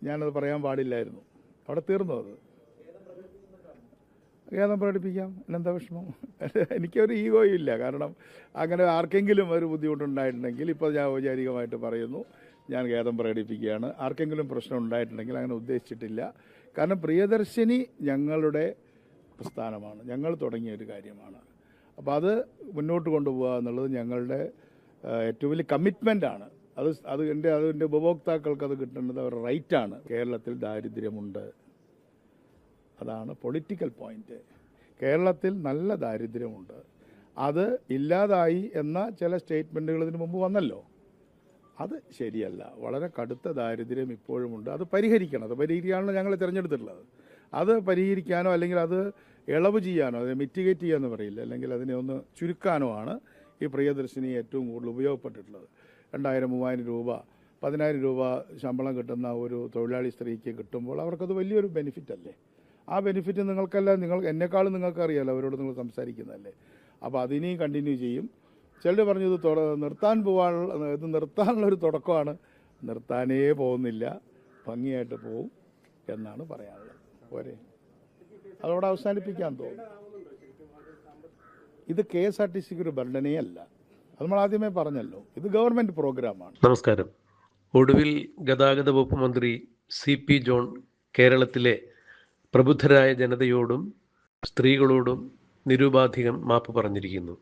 ഞാനത് പറയാൻ പാടില്ലായിരുന്നു. അവിടെ തീർന്നു. അത് ഖേദം പ്രകടിപ്പിക്കാം. എന്നെന്താ വിഷമം? എനിക്കൊരു ഈഗോയും ഇല്ല. കാരണം അങ്ങനെ ആർക്കെങ്കിലും ഒരു ബുദ്ധിമുട്ടുണ്ടായിട്ടുണ്ടെങ്കിൽ ഇപ്പോൾ ഞാൻ ഔപചാരികമായിട്ട് പറയുന്നു, ഞാൻ ഖേദം പ്രകടിപ്പിക്കുകയാണ്. ആർക്കെങ്കിലും പ്രശ്നം ഉണ്ടായിട്ടുണ്ടെങ്കിൽ അങ്ങനെ ഉദ്ദേശിച്ചിട്ടില്ല. കാരണം പ്രിയദർശിനി ഞങ്ങളുടെ പ്രസ്ഥാനമാണ്, ഞങ്ങൾ തുടങ്ങിയ ഒരു കാര്യമാണ്. അപ്പോൾ അത് മുന്നോട്ട് കൊണ്ടുപോകുക എന്നുള്ളത് ഞങ്ങളുടെ ഏറ്റവും വലിയ കമ്മിറ്റ്മെൻറ്റാണ്. അതിൻ്റെ ഉപഭോക്താക്കൾക്ക് അത് കിട്ടേണ്ടത് അവരുടെ റൈറ്റാണ്. കേരളത്തിൽ ദാരിദ്ര്യമുണ്ട്, അതാണ് പൊളിറ്റിക്കൽ പോയിന്റ്. കേരളത്തിൽ നല്ല ദാരിദ്ര്യമുണ്ട്. അത് ഇല്ലാതായി എന്ന ചില സ്റ്റേറ്റ്മെൻറ്റുകൾ ഇതിനു മുമ്പ് വന്നല്ലോ. അത് ശരിയല്ല. വളരെ കടുത്ത ദാരിദ്ര്യം ഇപ്പോഴുമുണ്ട്. അത് പരിഹരിക്കണം. അത് പരിഹരിക്കാനാണ് ഞങ്ങൾ തിരഞ്ഞെടുത്തിട്ടുള്ളത്. അത് പരിഹരിക്കാനോ അല്ലെങ്കിൽ അത് ഇളവ് ചെയ്യാനോ, അതിനെ മിറ്റിഗേറ്റ് ചെയ്യാമെന്ന് പറയില്ല, അല്ലെങ്കിൽ അതിനെ ഒന്ന് ചുരുക്കാനോ ആണ് ഈ പ്രിയദർശിനി ഏറ്റവും കൂടുതൽ ഉപയോഗപ്പെട്ടിട്ടുള്ളത്. 2000-3000 രൂപ 10,000 രൂപ ശമ്പളം കിട്ടുന്ന ഒരു തൊഴിലാളി സ്ത്രീക്ക് കിട്ടുമ്പോൾ അവർക്കത് വലിയൊരു ബെനിഫിറ്റ് അല്ലേ? ആ ബെനിഫിറ്റ് നിങ്ങൾക്കല്ല, എന്നെക്കാളും നിങ്ങൾക്ക് അറിയാമല്ലോ, അവരോട് നിങ്ങൾ സംസാരിക്കുന്നതല്ലേ. അപ്പോൾ അതിനെയും കണ്ടിന്യൂ ചെയ്യും. ചിലർ പറഞ്ഞു ഇത് നിർത്താനുള്ളൊരു തുടക്കമാണ്. നിർത്താനേ പോകുന്നില്ല, ഭംഗിയായിട്ട് പോവും എന്നാണ് പറയാനുള്ളത്. പോരെ, അതോടെ അവസാനിപ്പിക്കാൻ തോന്നും. ഇത് KSRTCക്ക് ഒരു ബർഡനേ അല്ല. അത് നമ്മൾ ആദ്യമേ പറഞ്ഞല്ലോ, ഇത് ഗവൺമെൻറ് പ്രോഗ്രാമാണ്. നമസ്കാരം. ഒടുവിൽ ഗതാഗത വകുപ്പ് മന്ത്രി CP ജോൺ കേരളത്തിലെ പ്രബുദ്ധരായ ജനതയോടും സ്ത്രീകളോടും നിരുപാധികം മാപ്പ് പറഞ്ഞിരിക്കുന്നു.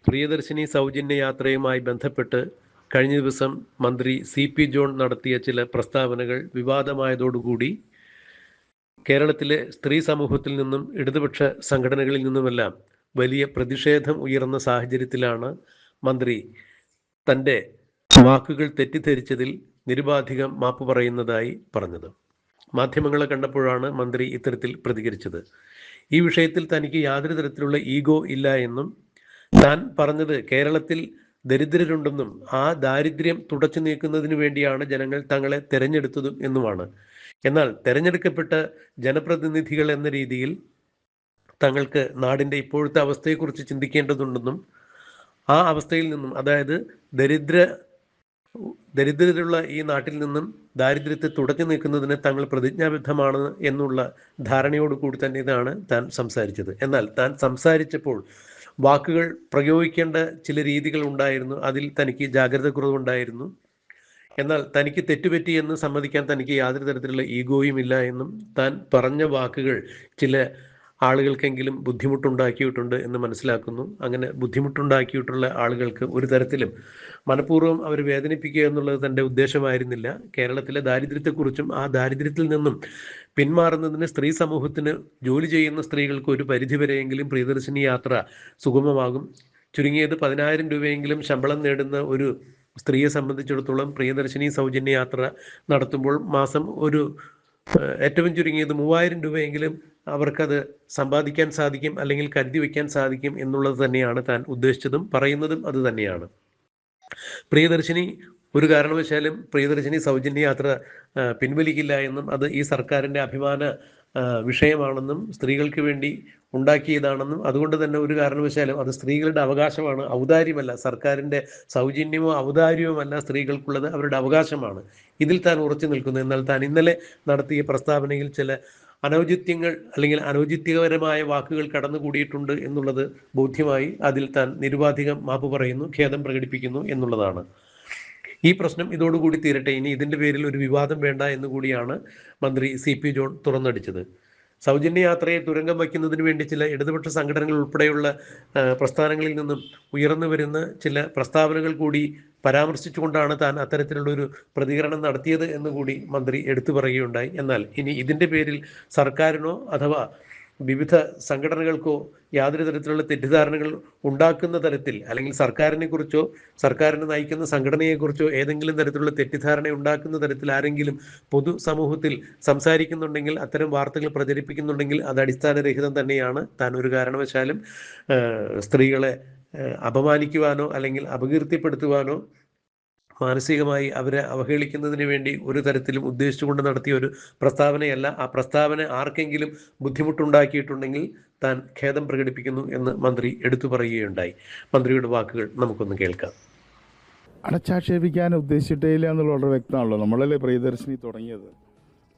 പ്രിയദർശിനി സൗജന്യ യാത്രയുമായി ബന്ധപ്പെട്ട് കഴിഞ്ഞ ദിവസം മന്ത്രി CP ജോൺ നടത്തിയ ചില പ്രസ്താവനകൾ വിവാദമായതോടുകൂടി കേരളത്തിലെ സ്ത്രീ സമൂഹത്തിൽ നിന്നും ഇടതുപക്ഷ സംഘടനകളിൽ നിന്നുമെല്ലാം വലിയ പ്രതിഷേധം ഉയർന്ന സാഹചര്യത്തിലാണ് മന്ത്രി തൻ്റെ വാക്കുകൾ തെറ്റിദ്ധരിച്ചതിൽ നിരുപാധികം മാപ്പ് പറയുന്നതായി പറഞ്ഞത്. മാധ്യമങ്ങളെ കണ്ടപ്പോഴാണ് മന്ത്രി ഇത്തരത്തിൽ പ്രതികരിച്ചത്. ഈ വിഷയത്തിൽ തനിക്ക് യാതൊരു തരത്തിലുള്ള ഈഗോ ഇല്ല എന്നും താൻ പറഞ്ഞത് കേരളത്തിൽ ദരിദ്രരുണ്ടെന്നും ആ ദാരിദ്ര്യം തുടച്ചു നീക്കുന്നതിന് വേണ്ടിയാണ് ജനങ്ങൾ തങ്ങളെ തെരഞ്ഞെടുത്തതും എന്നുമാണ്. എന്നാൽ തെരഞ്ഞെടുക്കപ്പെട്ട ജനപ്രതിനിധികൾ എന്ന രീതിയിൽ തങ്ങൾക്ക് നാടിൻ്റെ ഇപ്പോഴത്തെ അവസ്ഥയെക്കുറിച്ച് ചിന്തിക്കേണ്ടതുണ്ടെന്നും ആ അവസ്ഥയിൽ നിന്നും, അതായത് ദരിദ്രരുള്ള ഈ നാട്ടിൽ നിന്നും ദാരിദ്ര്യത്തെ തുടച്ചു നീക്കുന്നതിന് തങ്ങൾ പ്രതിജ്ഞാബദ്ധമാണ് എന്നുള്ള ധാരണയോട് കൂടി തന്നെ ഇതാണ് താൻ സംസാരിച്ചത്. എന്നാൽ താൻ സംസാരിച്ചപ്പോൾ വാക്കുകൾ പ്രയോഗിക്കേണ്ട ചില രീതികൾ ഉണ്ടായിരുന്നു. അതിൽ തനിക്ക് ജാഗ്രത കുറവുണ്ടായിരുന്നു. എന്നാൽ തനിക്ക് തെറ്റുപറ്റി എന്ന് സമ്മതിക്കാൻ തനിക്ക് യാതൊരു തരത്തിലുള്ള ഈഗോയും ഇല്ല എന്നും താൻ പറഞ്ഞ വാക്കുകൾ ചില ആളുകൾക്കെങ്കിലും ബുദ്ധിമുട്ടുണ്ടാക്കിയിട്ടുണ്ട് എന്ന് മനസ്സിലാക്കുന്നു. അങ്ങനെ ബുദ്ധിമുട്ടുണ്ടാക്കിയിട്ടുള്ള ആളുകൾക്ക് ഒരു തരത്തിലും മനഃപൂർവ്വം അവർ വേദനിപ്പിക്കുക എന്നുള്ളത് തൻ്റെ ഉദ്ദേശമായിരുന്നില്ല. കേരളത്തിലെ ദാരിദ്ര്യത്തെക്കുറിച്ചും ആ ദാരിദ്ര്യത്തിൽ നിന്നും പിന്മാറുന്നതിന് സ്ത്രീ സമൂഹത്തിന് ജോലി ചെയ്യുന്ന സ്ത്രീകൾക്ക് ഒരു പരിധിവരെയെങ്കിലും പ്രിയദർശിനി യാത്ര സുഗമമാകും. ചുരുങ്ങിയത് 10,000 രൂപയെങ്കിലും ശമ്പളം നേടുന്ന ഒരു സ്ത്രീയെ സംബന്ധിച്ചിടത്തോളം പ്രിയദർശിനി സൗജന്യ യാത്ര നടത്തുമ്പോൾ മാസം ഒരു ഏറ്റവും ചുരുങ്ങിയത് 3,000 രൂപയെങ്കിലും അവർക്കത് സമ്പാദിക്കാൻ സാധിക്കും, അല്ലെങ്കിൽ കരുതി വയ്ക്കാൻ സാധിക്കും എന്നുള്ളത് തന്നെയാണ് താൻ ഉദ്ദേശിച്ചതും പറയുന്നതും അത് തന്നെയാണ്. പ്രിയദർശിനി ഒരു കാരണവശാലും പ്രിയദർശിനി സൗജന്യ യാത്ര പിൻവലിക്കില്ല എന്നും അത് ഈ സർക്കാരിൻ്റെ അഭിമാന വിഷയമാണെന്നും സ്ത്രീകൾക്ക് വേണ്ടി ഉണ്ടാക്കിയതാണെന്നും അതുകൊണ്ട് തന്നെ ഒരു കാരണവശാലും അത് സ്ത്രീകളുടെ അവകാശമാണ്, ഔദാര്യമല്ല. സർക്കാരിൻ്റെ സൗജന്യമോ ഔദാര്യമല്ല സ്ത്രീകൾക്കുള്ളത്, അവരുടെ അവകാശമാണ്. ഇതിൽ താൻ ഉറച്ചു നിൽക്കുന്നു. എന്നാൽ താൻ ഇന്നലെ നടത്തിയ പ്രസ്താവനയിൽ ചില അനൗചിത്യങ്ങൾ അല്ലെങ്കിൽ അനൗചിത്യപരമായ വാക്കുകൾ കടന്നുകൂടിയിട്ടുണ്ട് എന്നുള്ളത് ബോധ്യമായി. അതിൽ താൻ നിരുപാധികം മാപ്പ് പറയുന്നു, ഖേദം പ്രകടിപ്പിക്കുന്നു എന്നുള്ളതാണ്. ഈ പ്രശ്നം ഇതോടുകൂടി തീരട്ടെ, ഇനി ഇതിൻ്റെ പേരിൽ ഒരു വിവാദം വേണ്ട എന്നുകൂടിയാണ് മന്ത്രി CP ജോൺ തുറന്നടിച്ചത്. സൗജന്യ യാത്രയെ തുരങ്കം വയ്ക്കുന്നതിന് വേണ്ടി ചില ഇടതുപക്ഷ സംഘടനകൾ ഉൾപ്പെടെയുള്ള പ്രസ്ഥാനങ്ങളിൽ നിന്നും ഉയർന്നു വരുന്ന ചില പ്രസ്താവനകൾ കൂടി പരാമർശിച്ചുകൊണ്ടാണ് താൻ അത്തരത്തിലുള്ളൊരു പ്രതികരണം നടത്തിയത് എന്നുകൂടി മന്ത്രി എടുത്തു പറയുകയുണ്ടായി. എന്നാൽ ഇനി ഇതിൻ്റെ പേരിൽ സർക്കാരിനോ അഥവാ വിവിധ സംഘടനകൾക്കോ യാതൊരു തരത്തിലുള്ള തെറ്റിദ്ധാരണകൾ ഉണ്ടാക്കുന്ന തരത്തിൽ, അല്ലെങ്കിൽ സർക്കാരിനെ കുറിച്ചോ സർക്കാരിനെ നയിക്കുന്ന സംഘടനയെക്കുറിച്ചോ ഏതെങ്കിലും തരത്തിലുള്ള തെറ്റിദ്ധാരണ ഉണ്ടാക്കുന്ന തരത്തിൽ ആരെങ്കിലും പൊതു സമൂഹത്തിൽ സംസാരിക്കുന്നുണ്ടെങ്കിൽ, അത്തരം വാർത്തകൾ പ്രചരിപ്പിക്കുന്നുണ്ടെങ്കിൽ അത് അടിസ്ഥാനരഹിതം തന്നെയാണ്. താൻ ഒരു കാരണവശാലും സ്ത്രീകളെ അപമാനിക്കുവാനോ അല്ലെങ്കിൽ അപകീർത്തിപ്പെടുത്തുവാനോ മാനസികമായി അവരെ അവഹേളിക്കുന്നതിന് വേണ്ടി ഒരു തരത്തിലും ഉദ്ദേശിച്ചുകൊണ്ട് നടത്തിയ ഒരു പ്രസ്താവനയല്ല. ആ പ്രസ്താവന ആർക്കെങ്കിലും ബുദ്ധിമുട്ടുണ്ടാക്കിയിട്ടുണ്ടെങ്കിൽ താൻ ഖേദം പ്രകടിപ്പിക്കുന്നു എന്ന് മന്ത്രി എടുത്തു പറയുകയുണ്ടായി. മന്ത്രിയുടെ വാക്കുകൾ നമുക്കൊന്ന് കേൾക്കാം. അടച്ചാക്ഷേപിക്കാൻ ഉദ്ദേശിച്ചിട്ടേ ഇല്ല എന്നുള്ളത് വളരെ വ്യക്തമാണല്ലോ. നമ്മളല്ലേ പ്രിയദർശിനി തുടങ്ങിയത്.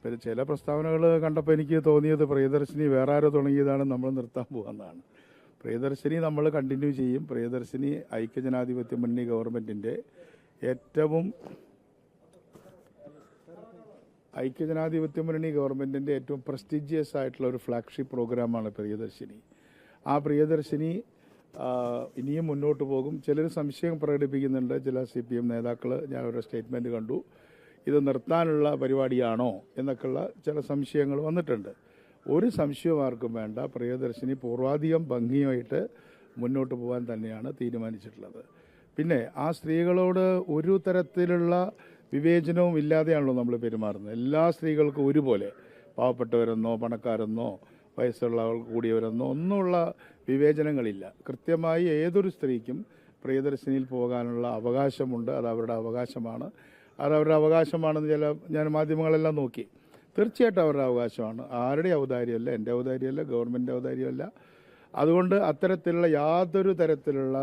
പിന്നെ ചില പ്രസ്താവനകൾ കണ്ടപ്പോൾ എനിക്ക് തോന്നിയത് പ്രിയദർശിനി വേറെ ആരോ തുടങ്ങിയതാണ്, നമ്മൾ നിർത്താൻ പോകുന്നതാണ്. പ്രിയദർശിനി നമ്മൾ കണ്ടിന്യൂ ചെയ്യും. പ്രിയദർശിനി ഐക്യജനാധിപത്യ മുന്നണി ഗവൺമെൻറ്റിൻ്റെ ഏറ്റവും പ്രസ്റ്റീജിയസ് ആയിട്ടുള്ള ഒരു ഫ്ലാഗ്ഷിപ്പ് പ്രോഗ്രാമാണ് പ്രിയദർശിനി. ആ പ്രിയദർശിനി ഇനിയും മുന്നോട്ട് പോകും. ചിലർ സംശയം പ്രകടിപ്പിക്കുന്നുണ്ട്, ചില CPM നേതാക്കൾ. ഞാൻ അവരുടെ സ്റ്റേറ്റ്മെൻറ്റ് കണ്ടു, ഇത് നിർത്താനുള്ള പരിപാടിയാണോ എന്നൊക്കെയുള്ള ചില സംശയങ്ങൾ വന്നിട്ടുണ്ട്. ഒരു സംശയവും ആർക്കും വേണ്ട. പ്രിയദർശിനി പൂർവാധികം ഭംഗിയായിട്ട് മുന്നോട്ട് പോകാൻ തന്നെയാണ് തീരുമാനിച്ചിട്ടുള്ളത്. പിന്നെ ആ സ്ത്രീകളോട് ഒരു തരത്തിലുള്ള വിവേചനവും ഇല്ലാതെയാണല്ലോ നമ്മൾ പെരുമാറുന്നത്. എല്ലാ സ്ത്രീകൾക്കും ഒരുപോലെ, പാവപ്പെട്ടവരെന്നോ പണക്കാരെന്നോ വയസ്സുള്ളവർ കൂടിയവരെന്നോ ഒന്നുമുള്ള വിവേചനങ്ങളില്ല. കൃത്യമായി ഏതൊരു സ്ത്രീക്കും പ്രിയദർശിനിയിൽ പോകാനുള്ള അവകാശമുണ്ട്. അത് അവരുടെ അവകാശമാണ്. ഞാൻ മാധ്യമങ്ങളെല്ലാം നോക്കി. തീർച്ചയായിട്ടും അവരുടെ അവകാശമാണ്. ആരുടെ ഔദാര്യമല്ല, എൻ്റെ ഔദാര്യമല്ല, ഗവൺമെൻറ് ഔദാര്യമല്ല. അതുകൊണ്ട് അത്തരത്തിലുള്ള യാതൊരു തരത്തിലുള്ള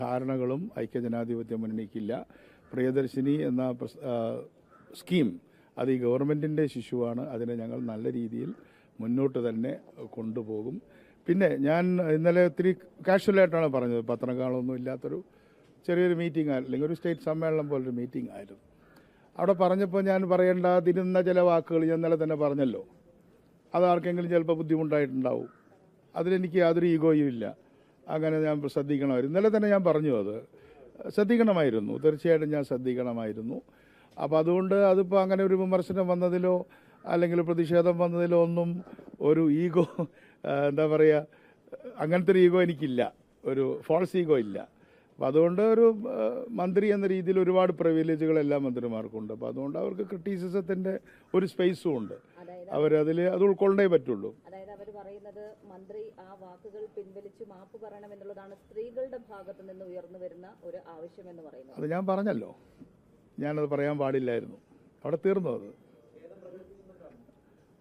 ധാരണകളും ഐക്യജനാധിപത്യ മുന്നണിക്കില്ല. പ്രിയദർശിനി എന്ന സ്കീം അത് ഈ ഗവൺമെൻറ്റിൻ്റെ ശിശുവാണ്. അതിനെ ഞങ്ങൾ നല്ല രീതിയിൽ മുന്നോട്ട് തന്നെ കൊണ്ടുപോകും. പിന്നെ ഞാൻ ഇന്നലെ ഒത്തിരി കാഷ്വലായിട്ടാണ് പറഞ്ഞത്. പത്രങ്ങളൊന്നും ഇല്ലാത്തൊരു ചെറിയൊരു മീറ്റിംഗ് അല്ലെങ്കിൽ ഒരു സ്റ്റേറ്റ് സമ്മേളനം പോലൊരു മീറ്റിംഗ് ആയിരുന്നു. അവിടെ പറഞ്ഞപ്പോൾ ഞാൻ പറയേണ്ടാതിരുന്ന ചില വാക്കുകൾ ഞാൻ ഇന്നലെ തന്നെ പറഞ്ഞല്ലോ. അതാർക്കെങ്കിലും ചിലപ്പോൾ ബുദ്ധിമുട്ടായിട്ടുണ്ടാവും. അതിലെനിക്ക് യാതൊരു ഈഗോയും ഇല്ല. അങ്ങനെ ഞാൻ ശ്രദ്ധിക്കണമായിരുന്നു. ഇന്നലെ തന്നെ ഞാൻ പറഞ്ഞു, അത് ശ്രദ്ധിക്കണമായിരുന്നു. തീർച്ചയായിട്ടും ഞാൻ ശ്രദ്ധിക്കണമായിരുന്നു. അപ്പോൾ അതുകൊണ്ട് അതിപ്പോൾ അങ്ങനെ ഒരു വിമർശനം വന്നതിലോ അല്ലെങ്കിൽ പ്രതിഷേധം വന്നതിലോ ഒന്നും ഒരു ഈഗോ എന്താ പറയുക, അങ്ങനത്തെ ഒരു ഈഗോ എനിക്കില്ല. ഒരു ഫോൾസ് ഈഗോ ഇല്ല. അപ്പോൾ അതുകൊണ്ട് ഒരു മന്ത്രി എന്ന രീതിയിൽ ഒരുപാട് പ്രിവിലേജുകൾ എല്ലാ മന്ത്രിമാർക്കുണ്ട്. അപ്പോൾ അതുകൊണ്ട് അവർക്ക് ക്രിറ്റിസിസത്തിൻ്റെ ഒരു സ്പേസും ഉണ്ട്. അത് ഉൾക്കൊള്ളേ പറ്റുള്ളൂ. അതായത് അവർ പറയുന്നത് മന്ത്രി ആ വാക്കുകൾ പിൻവലിച്ച് മാപ്പ് പറയണമെന്നുള്ളതാണ് സ്ത്രീകളുടെ ഭാഗത്ത് നിന്ന് ഉയർന്നു വരുന്ന ഒരു ആവശ്യം എന്ന് പറയുന്നത്. അത് ഞാൻ പറഞ്ഞല്ലോ, ഞാനത് പറയാൻ പാടില്ലായിരുന്നു. അവിടെ തീർന്നു. അത്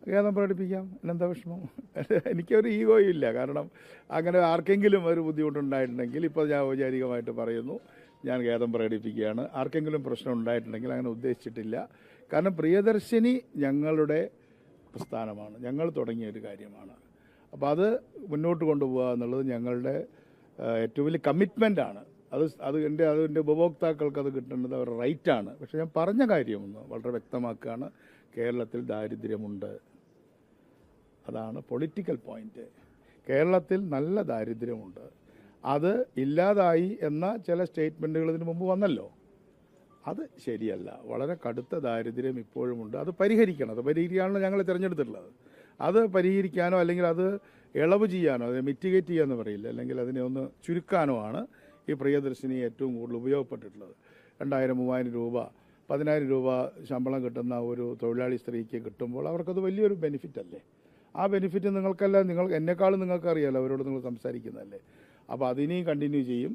ഖേദം പ്രകടിപ്പിക്കാം. എന്താ വിഷമം? എനിക്കൊരു ഈഗോയും ഇല്ല. കാരണം അങ്ങനെ ആർക്കെങ്കിലും ഒരു ബുദ്ധിമുട്ടുണ്ടായിട്ടുണ്ടെങ്കിൽ ഇപ്പോൾ ഞാൻ ഔപചാരികമായിട്ട് പറയുന്നു, ഞാൻ ഖേദം പ്രകടിപ്പിക്കുകയാണ്. ആർക്കെങ്കിലും പ്രശ്നം ഉണ്ടായിട്ടുണ്ടെങ്കിൽ അങ്ങനെ ഉദ്ദേശിച്ചിട്ടില്ല. കാരണം പ്രിയദർശിനി ഞങ്ങളുടെ പ്രസ്ഥാനമാണ്, ഞങ്ങൾ തുടങ്ങിയ ഒരു കാര്യമാണ്. അപ്പോൾ അത് മുന്നോട്ട് കൊണ്ടുപോകുക എന്നുള്ളത് ഞങ്ങളുടെ ഏറ്റവും വലിയ കമ്മിറ്റ്മെൻറ്റാണ്. അതിൻ്റെ ഉപഭോക്താക്കൾക്ക് അത് കിട്ടേണ്ടത് അവരുടെ റൈറ്റാണ്. പക്ഷേ ഞാൻ പറഞ്ഞ കാര്യമൊന്ന് വളരെ വ്യക്തമാക്കുകയാണ്, കേരളത്തിൽ ദാരിദ്ര്യമുണ്ട്. അതാണ് പൊളിറ്റിക്കൽ പോയിന്റ്. കേരളത്തിൽ നല്ല ദാരിദ്ര്യമുണ്ട്. അത് ഇല്ലാതായി എന്ന ചില സ്റ്റേറ്റ്മെൻറ്റുകൾ ഇതിനു മുമ്പ് വന്നല്ലോ. അത് ശരിയല്ല. വളരെ കടുത്ത ദാരിദ്ര്യം ഇപ്പോഴുമുണ്ട്. അത് പരിഹരിക്കണം. അത് പരിഹരിക്കാനാണ് ഞങ്ങൾ തിരഞ്ഞെടുത്തിട്ടുള്ളത്. അത് പരിഹരിക്കാനോ അല്ലെങ്കിൽ അത് ഇളവ് ചെയ്യാനോ, അതിനെ മിറ്റിഗേറ്റ് ചെയ്യാമെന്ന് പറയില്ല, അല്ലെങ്കിൽ അതിനെ ഒന്ന് ചുരുക്കാനോ ആണ് ഈ പ്രിയദർശിനി ഏറ്റവും കൂടുതൽ ഉപയോഗപ്പെട്ടിട്ടുള്ളത്. 2000-3000 രൂപ 10,000 രൂപ ശമ്പളം കിട്ടുന്ന ഒരു തൊഴിലാളി സ്ത്രീക്ക് കിട്ടുമ്പോൾ അവർക്കത് വലിയൊരു ബെനിഫിറ്റ് അല്ലേ? ആ ബെനിഫിറ്റ് നിങ്ങൾക്കല്ല, എന്നെക്കാളും നിങ്ങൾക്കറിയാമല്ലോ, അവരോട് നിങ്ങൾ സംസാരിക്കുന്നതല്ലേ. അപ്പോൾ അതിനെയും കണ്ടിന്യൂ ചെയ്യും.